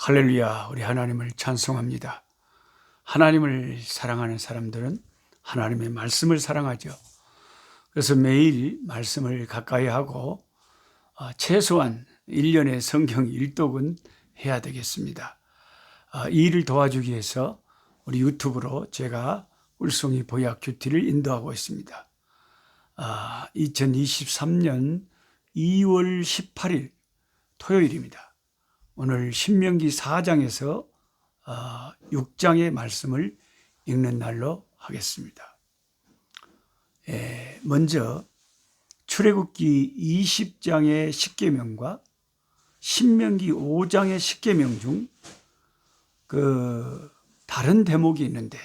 할렐루야, 우리 하나님을 찬송합니다. 하나님을 사랑하는 사람들은 하나님의 말씀을 사랑하죠. 그래서 매일 말씀을 가까이 하고 최소한 1년에 성경 1독은 해야 되겠습니다. 이 일을 도와주기 위해서 우리 유튜브로 제가 울송이 보약 큐티를 인도하고 있습니다. 2023년 2월 18일 토요일입니다. 오늘 신명기 4장에서 6장의 말씀을 읽는 날로 하겠습니다. 먼저 출애굽기 20장의 십계명과 신명기 5장의 십계명 중 그 다른 대목이 있는데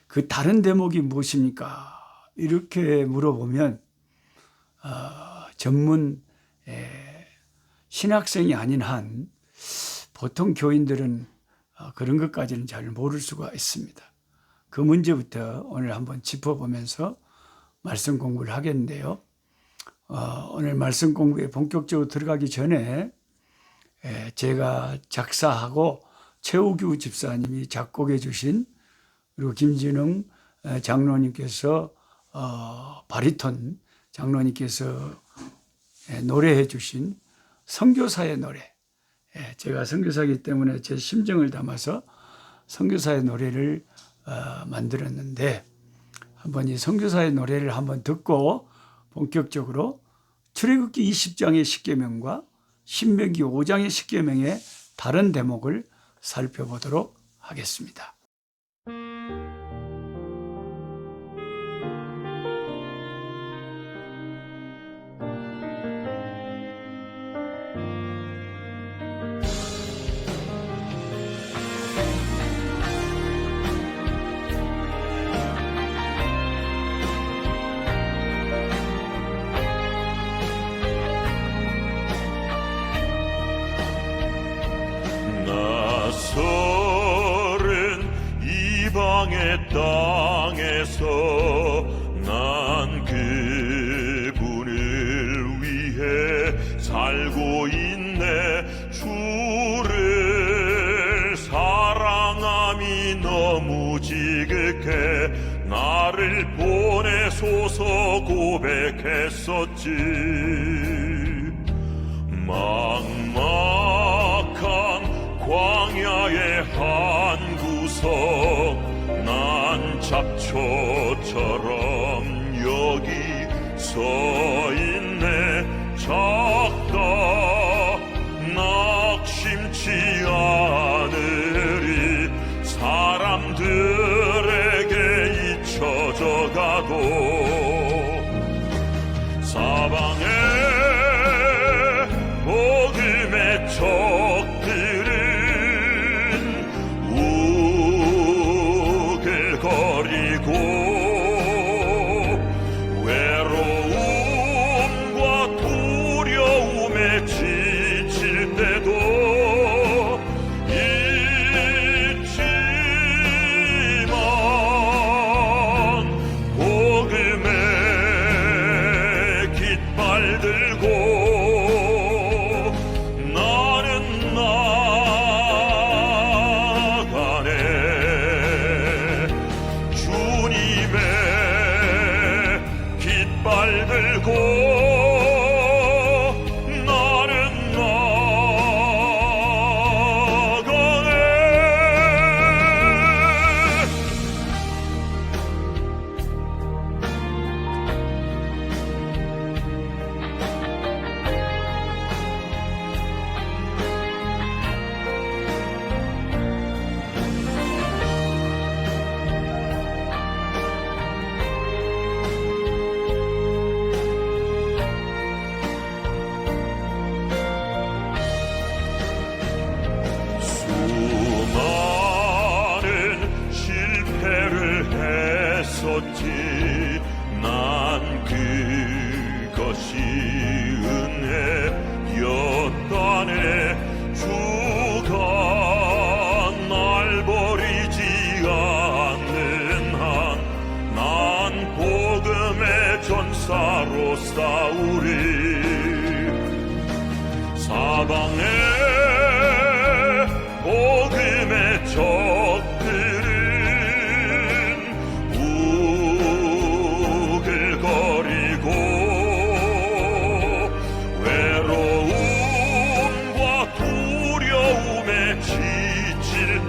그 다른 대목이 무엇입니까? 이렇게 물어보면 전문 신학생이 아닌 한 보통 교인들은 그런 것까지는 잘 모를 수가 있습니다. 그 문제부터 오늘 한번 짚어보면서 말씀 공부를 하겠는데요. 오늘 말씀 공부에 본격적으로 들어가기 전에 제가 작사하고 최우규 집사님이 작곡해 주신, 그리고 김진웅 장로님께서 바리톤 장로님께서 노래해 주신 선교사의 노래, 제가 선교사이기 때문에 제 심정을 담아서 선교사의 노래를 만들었는데, 한번 이 선교사의 노래를 한번 듣고 본격적으로 출애굽기 20장의 십계명과 신명기 5장의 십계명의 다른 대목을 살펴보도록 하겠습니다. 이방의 땅에서 난 그분을 위해 살고 있네. 주를 사랑함이 너무 지극해 나를 보내소서 고백했었지. 막막한 광야의 한 구석 난 잡초처럼 여기 서 있네. 작다 낙심치 않으리 사람들에게 잊혀져 가도 사방에 복음의 적들은 우글거리고 외로움과 두려움에 지칠 때도 잊지만 복음의 깃발 들고 나는 나가네. 주님의 깃발 들고 나는 나가네. 수많은 실패를 했었지. 난 그것이 은혜였다네. 주가 날 버리지 않는 한 난 복음의 전사로 싸우리. 사방에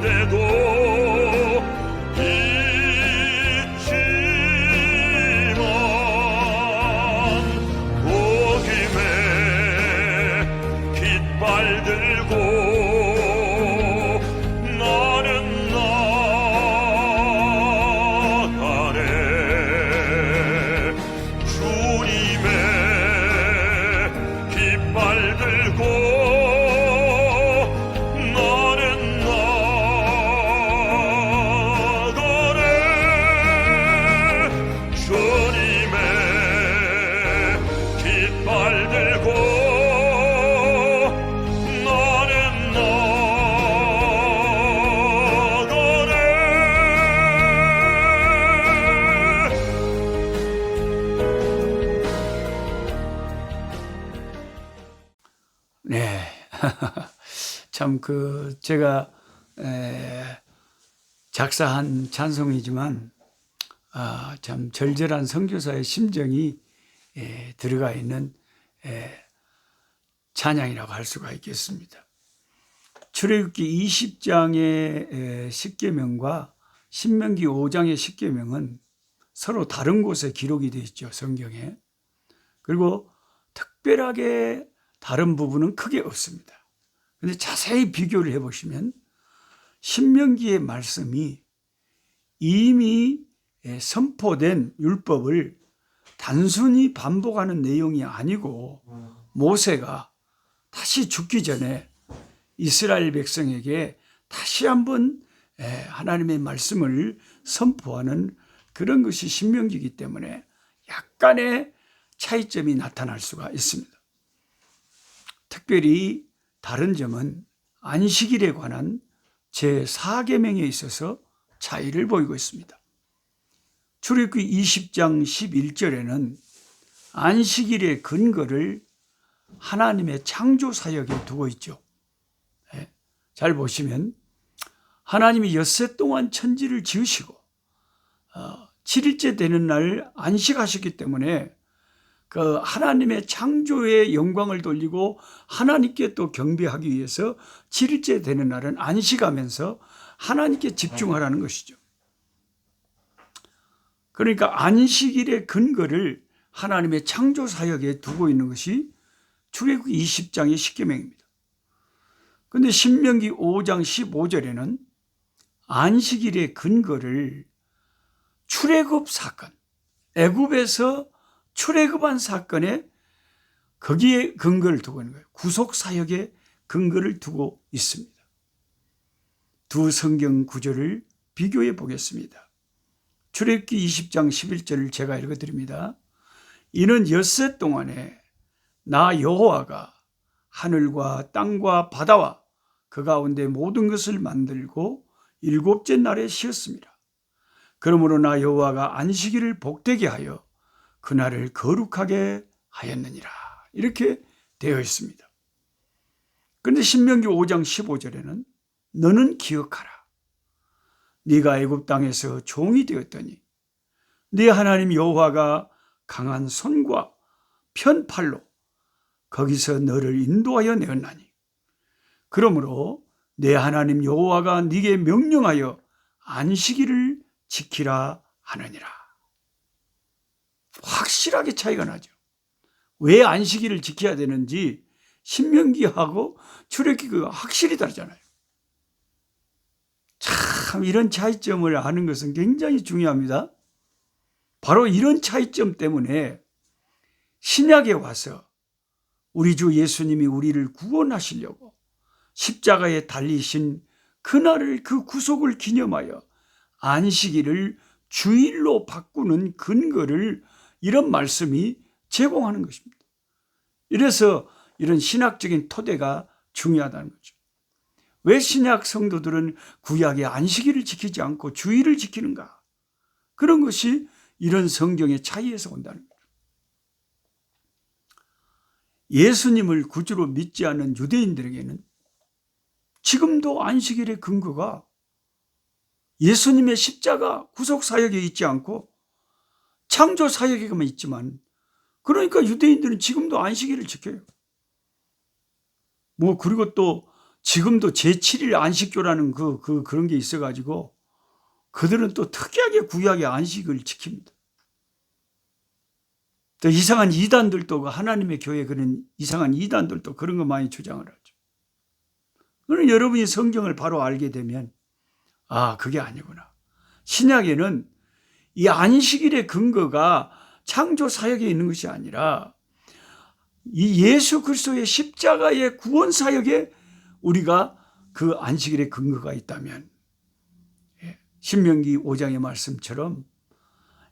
때도 있지만 복음의 깃발 들고 나는 나가네. 주님의 깃발 들고 나는 나가네. 주님의 깃발 들고 나는 나가네. 네. 참, 제가, 작사한 찬송이지만, 참 절절한 선교사의 심정이, 들어가 있는, 찬양이라고 할 수가 있겠습니다. 출애굽기 20장의 십계명과 신명기 5장의 십계명은 서로 다른 곳에 기록이 되어 있죠, 성경에. 그리고 특별하게 다른 부분은 크게 없습니다. 그런데 자세히 비교를 해보시면 신명기의 말씀이 이미 선포된 율법을 단순히 반복하는 내용이 아니고 모세가 다시 죽기 전에 이스라엘 백성에게 다시 한번 하나님의 말씀을 선포하는 그런 것이 신명기이기 때문에 약간의 차이점이 나타날 수가 있습니다. 특별히 다른 점은 안식일에 관한 제4계명에 있어서 차이를 보이고 있습니다. 출애굽기 20장 11절에는 안식일의 근거를 하나님의 창조 사역에 두고 있죠. 잘 보시면 하나님이 엿새 동안 천지를 지으시고 7일째 되는 날 안식하셨기 때문에 그 하나님의 창조의 영광을 돌리고 하나님께 또 경배하기 위해서 7일째 되는 날은 안식하면서 하나님께 집중하라는 것이죠. 그러니까 안식일의 근거를 하나님의 창조 사역에 두고 있는 것이 출애굽기 20장의 십계명입니다. 그런데 신명기 5장 15절에는 안식일의 근거를 출애굽 사건, 애굽에서 출애굽한 사건에 거기에 근거를 두고 있는 거예요. 구속 사역에 근거를 두고 있습니다. 두 성경 구절을 비교해 보겠습니다. 출애굽기 20장 11절을 제가 읽어드립니다. 이는 엿새 동안에 나 여호와가 하늘과 땅과 바다와 그 가운데 모든 것을 만들고 일곱째 날에 쉬었습니다. 그러므로 나 여호와가 안식일을 복되게 하여 그날을 거룩하게 하였느니라. 이렇게 되어 있습니다. 그런데 신명기 5장 15절에는 너는 기억하라. 네가 애굽 땅에서 종이 되었더니 네 하나님 여호와가 강한 손과 편팔로 거기서 너를 인도하여 내었나니 그러므로 내 하나님 여호와가 네게 명령하여 안식일을 지키라 하느니라. 확실하게 차이가 나죠. 왜 안식일을 지켜야 되는지 신명기하고 출애굽기가 확실히 다르잖아요. 참 이런 차이점을 아는 것은 굉장히 중요합니다. 바로 이런 차이점 때문에 신약에 와서 우리 주 예수님이 우리를 구원하시려고 십자가에 달리신 그날을 그 구속을 기념하여 안식일을 주일로 바꾸는 근거를 이런 말씀이 제공하는 것입니다. 이래서 이런 신학적인 토대가 중요하다는 거죠. 왜 신약 성도들은 구약의 안식일을 지키지 않고 주일을 지키는가? 그런 것이 이런 성경의 차이에서 온다는 거죠. 예수님을 구주로 믿지 않는 유대인들에게는 지금도 안식일의 근거가 예수님의 십자가 구속 사역에 있지 않고 창조 사역에만 있지만, 그러니까 유대인들은 지금도 안식일을 지켜요. 그리고 또 지금도 제7일 안식교라는 그런 게 있어가지고 그들은 또 특이하게 구약의 안식을 지킵니다. 또 이상한 이단들도 하나님의 교회 그런 이상한 이단들도 그런 거 많이 주장을 하죠. 그러면 여러분이 성경을 바로 알게 되면 아, 그게 아니구나. 신약에는 이 안식일의 근거가 창조 사역에 있는 것이 아니라 이 예수 그리스도의 십자가의 구원 사역에 우리가 그 안식일의 근거가 있다면 신명기 5장의 말씀처럼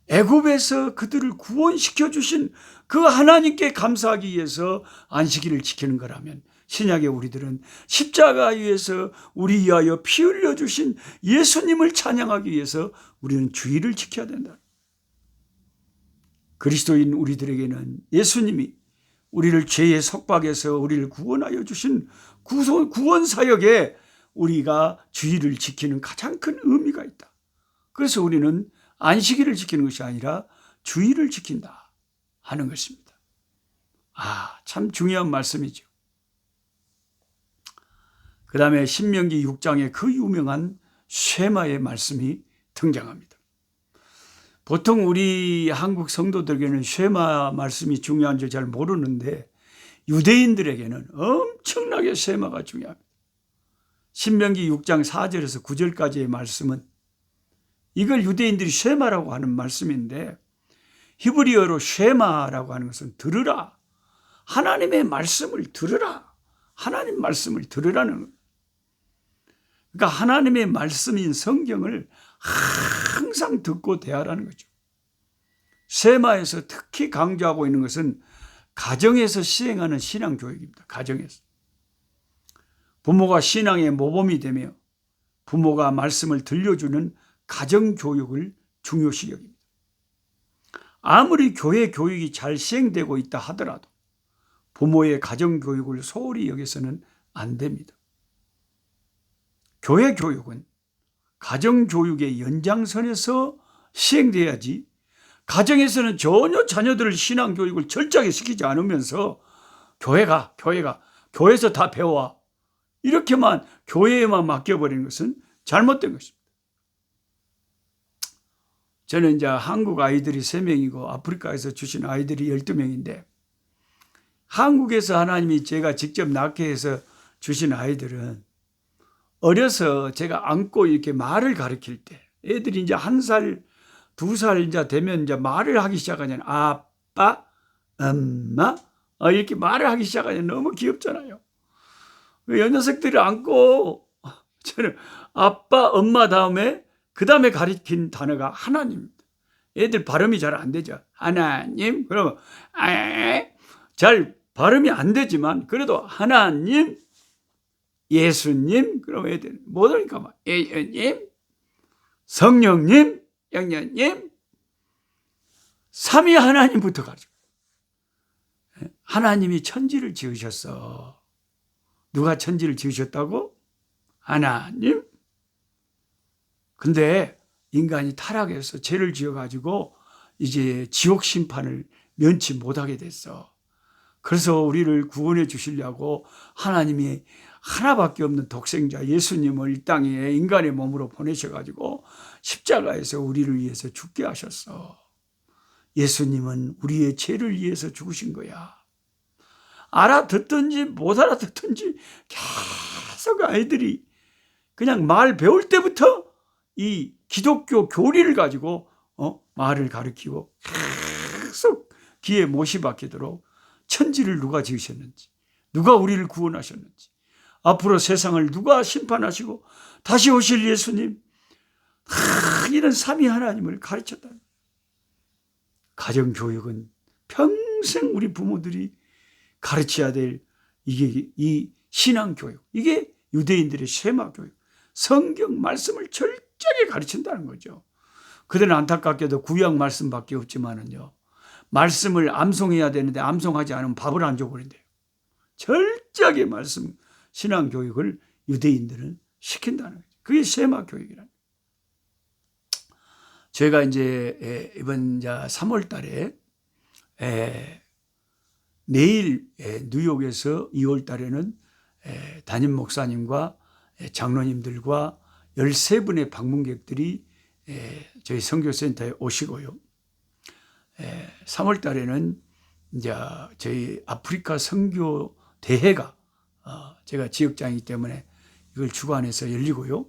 애굽에서 그들을 구원시켜 주신 그 하나님께 감사하기 위해서 안식일을 지키는 거라면 신약의 우리들은 십자가 위에서 우리 위하여 피 흘려 주신 예수님을 찬양하기 위해서 우리는 주일을 지켜야 된다. 그리스도인 우리들에게는 예수님이 우리를 죄의 속박에서 우리를 구원하여 주신 구원 사역에 우리가 주일을 지키는 가장 큰 의미가 있다. 그래서 우리는 안식일을 지키는 것이 아니라 주일을 지킨다 하는 것입니다. 아, 참 중요한 말씀이죠. 그 다음에 신명기 6장에 그 유명한 쉐마의 말씀이 등장합니다. 보통 우리 한국 성도들에게는 쉐마 말씀이 중요한 줄 잘 모르는데 유대인들에게는 엄청나게 쉐마가 중요합니다. 신명기 6장 4절에서 9절까지의 말씀은 이걸 유대인들이 쉐마라고 하는 말씀인데 히브리어로 쉐마라고 하는 것은 들으라. 하나님의 말씀을 들으라. 하나님 말씀을 들으라는 거예요. 그러니까 하나님의 말씀인 성경을 항상 듣고 대하라는 거죠. 쉐마에서 특히 강조하고 있는 것은 가정에서 시행하는 신앙교육입니다. 가정에서. 부모가 신앙의 모범이 되며 부모가 말씀을 들려주는 가정교육을 중요시 여깁니다. 아무리 교회 교육이 잘 시행되고 있다 하더라도 부모의 가정교육을 소홀히 여겨서는 안 됩니다. 교회 교육은 가정교육의 연장선에서 시행돼야지 가정에서는 전혀 자녀들을 신앙교육을 철저하게 시키지 않으면서 교회에서 다 배워 이렇게만 교회에만 맡겨버리는 것은 잘못된 것입니다. 저는 이제 한국 아이들이 3명이고 아프리카에서 주신 아이들이 12명인데 한국에서 하나님이 제가 직접 낳게 해서 주신 아이들은 어려서 제가 안고 이렇게 말을 가르칠 때 애들이 이제 1살, 2살 이제 되면 이제 말을 하기 시작하잖아요. 아빠, 엄마 이렇게 말을 하기 시작하면 너무 귀엽잖아요. 이 녀석들을 안고 저는 아빠, 엄마 다음에 그 다음에 가르친 단어가 하나님입니다. 애들 발음이 잘 안 되죠. 하나님 그러면 잘 발음이 안 되지만 그래도 하나님, 예수님 그러면 애들 못 하니까 막 예수님, 성령님, 영령님 삼위 하나님부터 가르쳐. 하나님이 천지를 지으셨어. 누가 천지를 지으셨다고? 하나님. 근데 인간이 타락해서 죄를 지어가지고 이제 지옥 심판을 면치 못하게 됐어. 그래서 우리를 구원해 주시려고 하나님이 하나밖에 없는 독생자 예수님을 이 땅에 인간의 몸으로 보내셔가지고 십자가에서 우리를 위해서 죽게 하셨어. 예수님은 우리의 죄를 위해서 죽으신 거야. 알아듣든지 못 알아듣든지 계속 아이들이 그냥 말 배울 때부터 이 기독교 교리를 가지고 말을 가르치고 계속 귀에 못이 박히도록 천지를 누가 지으셨는지, 누가 우리를 구원하셨는지, 앞으로 세상을 누가 심판하시고 다시 오실 예수님, 이런 삼위 하나님을 가르쳤다. 가정교육은 평생 우리 부모들이 가르쳐야 될 이게 이 신앙교육, 이게 유대인들의 쉐마교육, 성경 말씀을 철저하게 가르친다는 거죠. 그들은 안타깝게도 구약 말씀밖에 없지만은요, 말씀을 암송해야 되는데 암송하지 않으면 밥을 안 줘버린대요. 철저하게 말씀 신앙교육을 유대인들은 시킨다는 거죠. 그게 쉐마교육이라는 거예요. 제가 이제 이번 3월 달에 내일 뉴욕에서 2월 달에는 담임 목사님과 장로님들과 13분의 방문객들이 저희 선교센터에 오시고요. 3월 달에는 이제 저희 아프리카 선교 대회가 제가 지역장이기 때문에 이걸 주관해서 열리고요.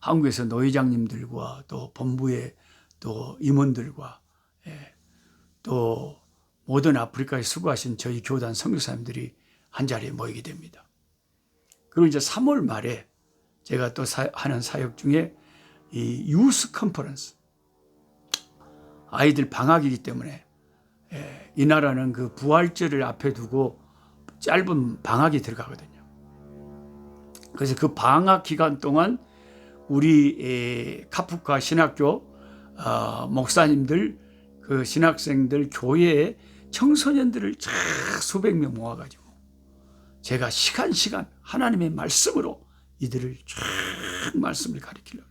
한국에서 노회장님들과 또 본부의 또 임원들과 또 모든 아프리카에 수고하신 저희 교단 선교사님들이 한 자리에 모이게 됩니다. 그리고 이제 3월 말에 제가 또 하는 사역 중에 이 유스 컨퍼런스, 아이들 방학이기 때문에 이 나라는 그 부활절을 앞에 두고 짧은 방학이 들어가거든요. 그래서 그 방학 기간 동안 우리 카프카 신학교 목사님들, 그 신학생들, 교회에 청소년들을 수백 명 모아가지고 제가 시간 하나님의 말씀으로 이들을 쭉 말씀을 가르치려고,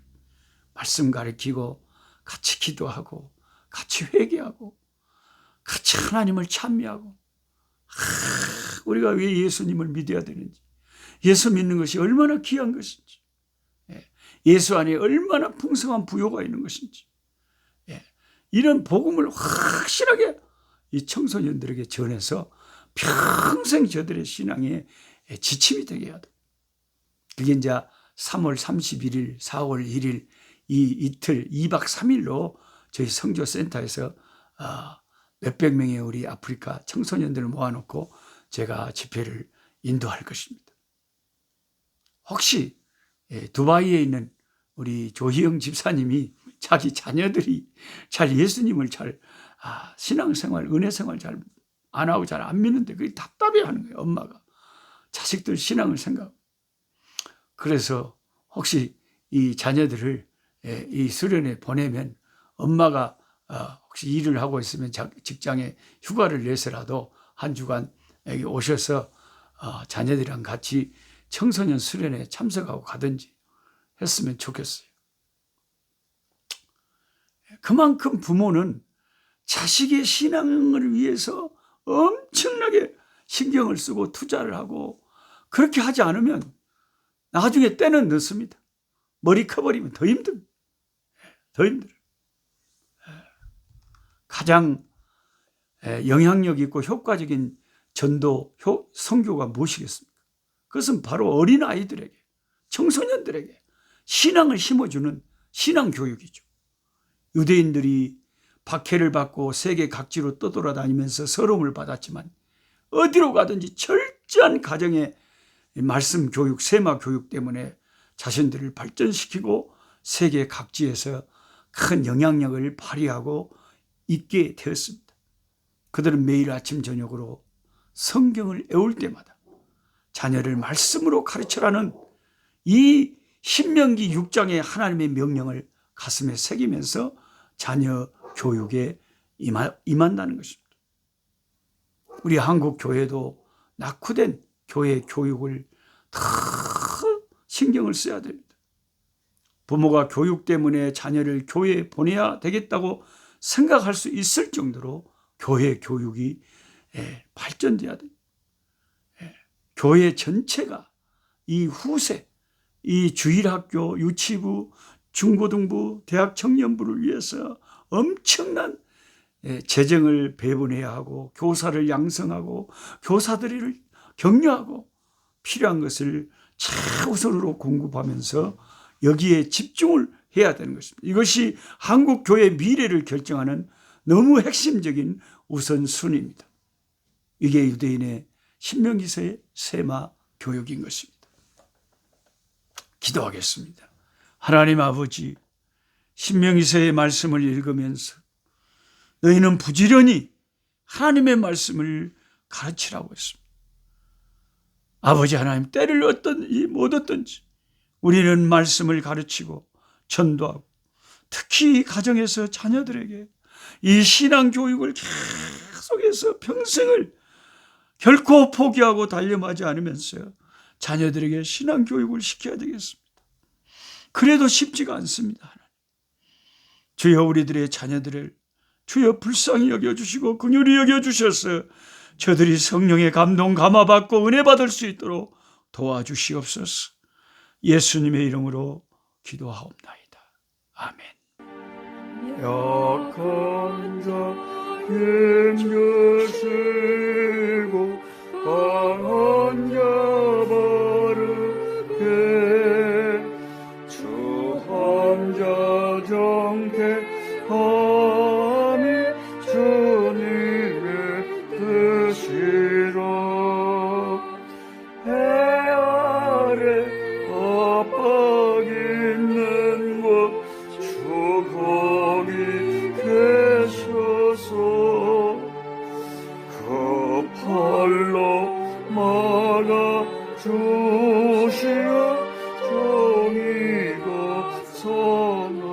말씀 가르치고 같이 기도하고 같이 회개하고 같이 하나님을 찬미하고, 우리가 왜 예수님을 믿어야 되는지, 예수 믿는 것이 얼마나 귀한 것인지, 예수 안에 얼마나 풍성한 부요가 있는 것인지, 이런 복음을 확실하게 이 청소년들에게 전해서 평생 저들의 신앙에 지침이 되게 해야 돼. 그게 이제 3월 31일, 4월 1일 이 이틀 2박 3일로 저희 선교센터에서 몇백 명의 우리 아프리카 청소년들을 모아놓고 제가 집회를 인도할 것입니다. 혹시 두바이에 있는 우리 조희영 집사님이 자기 자녀들이 잘 예수님을 잘 신앙생활, 은혜생활 잘 안 하고 잘 안 믿는데 그게 답답해하는 거예요. 엄마가 자식들 신앙을 생각하고. 그래서 혹시 이 자녀들을 이 수련회 보내면 엄마가 혹시 일을 하고 있으면 직장에 휴가를 내서라도 한 주간 여기 오셔서 자녀들이랑 같이 청소년 수련회에 참석하고 가든지 했으면 좋겠어요. 그만큼 부모는 자식의 신앙을 위해서 엄청나게 신경을 쓰고 투자를 하고, 그렇게 하지 않으면 나중에 때는 늦습니다. 머리 커버리면 더 힘듭니다. 더 힘들어요. 가장 영향력 있고 효과적인 전도, 선교가 무엇이겠습니까? 그것은 바로 어린아이들에게, 청소년들에게 신앙을 심어주는 신앙교육이죠. 유대인들이 박해를 받고 세계 각지로 떠돌아다니면서 서러움을 받았지만 어디로 가든지 철저한 가정의 말씀 교육, 세마 교육 때문에 자신들을 발전시키고 세계 각지에서 큰 영향력을 발휘하고 있게 되었습니다. 그들은 매일 아침 저녁으로 성경을 애울 때마다 자녀를 말씀으로 가르쳐라는 이 신명기 6장의 하나님의 명령을 가슴에 새기면서 자녀 교육에 임한다는 것입니다. 우리 한국 교회도 낙후된 교회 교육을 더 신경을 써야 됩니다. 부모가 교육 때문에 자녀를 교회에 보내야 되겠다고 생각할 수 있을 정도로 교회 교육이 발전돼야 됩니다. 교회 전체가 이 후세, 이 주일학교, 유치부, 중고등부, 대학 청년부를 위해서 엄청난 재정을 배분해야 하고, 교사를 양성하고 교사들을 격려하고 필요한 것을 최우선으로 공급하면서 여기에 집중을 해야 되는 것입니다. 이것이 한국 교회의 미래를 결정하는 너무 핵심적인 우선순위입니다. 이게 유대인의 신명기서의 세마 교육인 것입니다. 기도하겠습니다. 하나님 아버지, 신명기서의 말씀을 읽으면서 너희는 부지런히 하나님의 말씀을 가르치라고 했습니다. 아버지 하나님, 때를 얻든지 못 얻든지 우리는 말씀을 가르치고 전도하고, 특히 가정에서 자녀들에게 이 신앙교육을 계속해서 평생을 결코 포기하고 단념하지 않으면서 자녀들에게 신앙교육을 시켜야 되겠습니다. 그래도 쉽지가 않습니다. 하나님, 주여 우리들의 자녀들을 주여 불쌍히 여겨주시고 긍휼히 여겨주셔서 저들이 성령의 감동 감화받고 은혜 받을 수 있도록 도와주시옵소서. 예수님의 이름으로 기도하옵나이다. 아멘. 약한 자 힘주시고 강한 자 바르게 주한 자 정케함이 주님의 뜻이라. 해 아래 압박 있는 곳 주 거기 계셔서 그 팔로 막아 주시어 정의가 선하